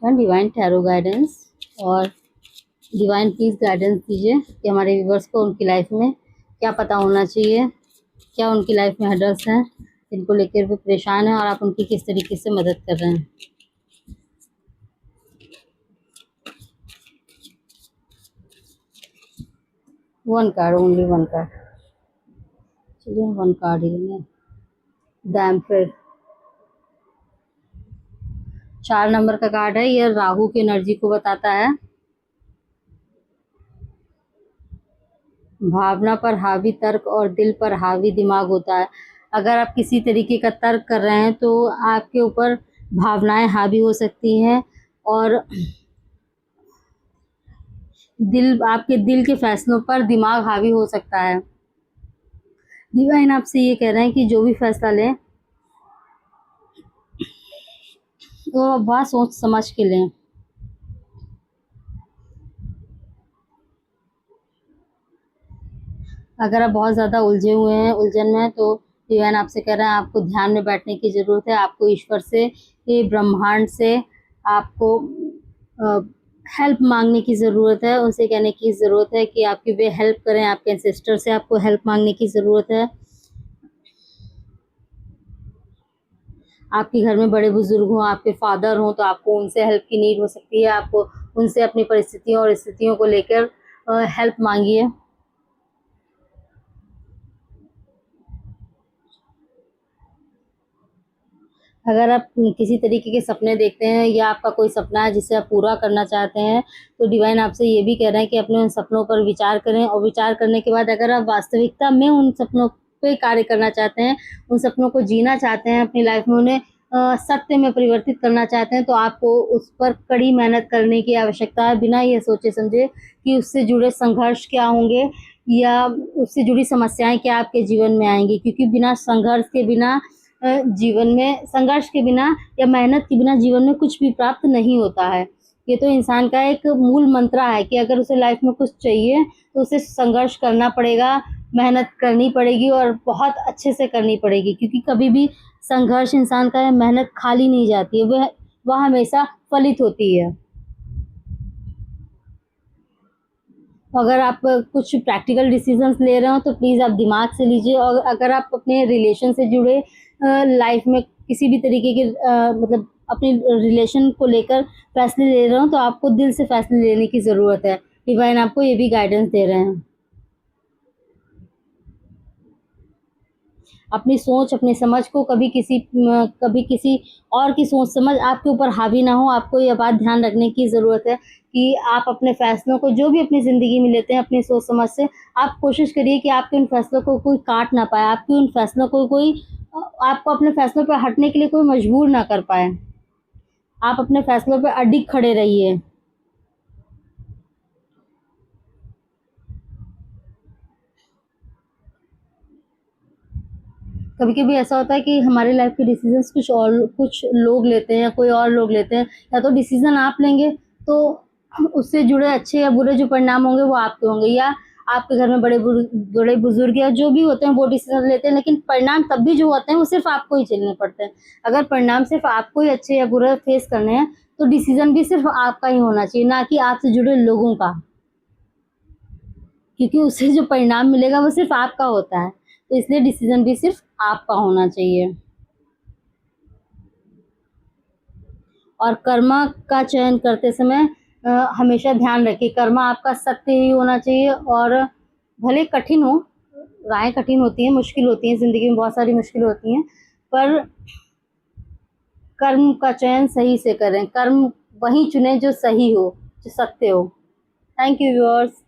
में divine tarot guidance, और divine please guidance दीजिए कि हमारे व्यूवर्स को उनकी लाइफ में क्या पता होना चाहिए, क्या उनकी लाइफ में हर्डल्स हैं जिनको लेकर वो परेशान हैं और आप उनकी किस तरीके से मदद कर रहे हैं। One card, only one card. चलिए वन कार्ड ही लेंगे। द एम्परर 4 नंबर का कार्ड है। ये राहु की एनर्जी को बताता है। भावना पर हावी तर्क और दिल पर हावी दिमाग होता है। अगर आप किसी तरीके का तर्क कर रहे हैं तो आपके ऊपर भावनाएं हावी हो सकती हैं और आपके दिल के फैसलों पर दिमाग हावी हो सकता है। डिवाइन आपसे ये कह रहे हैं कि जो भी फैसला लें तो आप बहुत सोच समझ के लें। अगर आप बहुत ज़्यादा उलझे हुए हैं, उलझन में हैं, तो डिवाइन आपसे कह रहे हैं आपको ध्यान में बैठने की ज़रूरत है। आपको ईश्वर से, ये ब्रह्मांड से आपको हेल्प मांगने की ज़रूरत है। उनसे कहने की ज़रूरत है कि आपकी वे हेल्प करें। आपके एंसेस्टर से आपको हेल्प मांगने की ज़रूरत है। आपके घर में बड़े बुजुर्ग हों, आपके फादर हों, तो आपको उनसे हेल्प की नीड हो सकती है। आपको उनसे अपनी परिस्थितियों और स्थितियों को लेकर हेल्प मांगिए। अगर आप किसी तरीके के सपने देखते हैं या आपका कोई सपना है जिसे आप पूरा करना चाहते हैं, तो डिवाइन आपसे ये भी कह रहे हैं कि अपने उन सपनों पर विचार करें, और विचार करने के बाद अगर आप वास्तविकता में उन सपनों पे कार्य करना चाहते हैं, उन सपनों को जीना चाहते हैं, अपनी लाइफ में उन्हें सत्य में परिवर्तित करना चाहते हैं, तो आपको उस पर कड़ी मेहनत करने की आवश्यकता है, बिना ये सोचे समझे कि उससे जुड़े संघर्ष क्या होंगे या उससे जुड़ी समस्याएं क्या आपके जीवन में आएंगी। क्योंकि बिना संघर्ष के, बिना जीवन में संघर्ष के बिना या मेहनत के बिना जीवन में कुछ भी प्राप्त नहीं होता है। ये तो इंसान का एक मूल मंत्र है कि अगर उसे लाइफ में कुछ चाहिए तो उसे संघर्ष करना पड़ेगा, मेहनत करनी पड़ेगी और बहुत अच्छे से करनी पड़ेगी। क्योंकि कभी भी संघर्ष इंसान का, मेहनत खाली नहीं जाती है, वह हमेशा फलित होती है। अगर आप कुछ प्रैक्टिकल डिसीजंस ले रहे हो तो प्लीज़ आप दिमाग से लीजिए, और अगर आप अपने रिलेशन से जुड़े लाइफ में किसी भी तरीके के मतलब अपने रिलेशन को लेकर फैसले ले रहे हो तो आपको दिल से फैसले लेने की ज़रूरत है। डिवाइन आपको ये भी गाइडेंस दे रहे हैं। अपनी सोच, अपनी समझ को कभी किसी और की सोच समझ आपके ऊपर हावी ना हो। आपको ये बात ध्यान रखने की ज़रूरत है कि आप अपने फैसलों को जो भी अपनी ज़िंदगी में लेते हैं अपनी सोच समझ से, आप कोशिश करिए कि आपके उन फैसलों को कोई काट ना पाए, आपके उन फैसलों को कोई आपको अपने फैसलों पर हटने के लिए कोई मजबूर ना कर पाए। आप अपने फैसलों पर अडिग खड़े रहिए। कभी कभी ऐसा होता है कि हमारी लाइफ के डिसीजंस कुछ लोग लेते हैं, कोई और लोग लेते हैं। या तो डिसीजन आप लेंगे तो उससे जुड़े अच्छे या बुरे जो परिणाम होंगे वो आपके होंगे, या आपके घर में बड़े बुजुर्ग या जो भी होते हैं वो डिसीजन लेते हैं, लेकिन परिणाम तब भी जो होते हैं वो सिर्फ आपको ही झेलने पड़ते हैं। अगर परिणाम सिर्फ आपको ही अच्छे या बुरे फेस करने हैं तो डिसीजन भी सिर्फ आपका ही होना चाहिए, ना कि आपसे जुड़े लोगों का। क्योंकि उससे जो परिणाम मिलेगा वो सिर्फ आपका होता है, तो इसलिए डिसीजन भी सिर्फ आपका होना चाहिए। और कर्मा का चयन करते समय हमेशा ध्यान रखिए कर्मा आपका सत्य ही होना चाहिए। और भले कठिन हो, राहें कठिन होती हैं, मुश्किल होती हैं, ज़िंदगी में बहुत सारी मुश्किल होती हैं, पर कर्म का चयन सही से करें। कर्म वही चुनें जो सही हो, जो सत्य हो। Thank you viewers.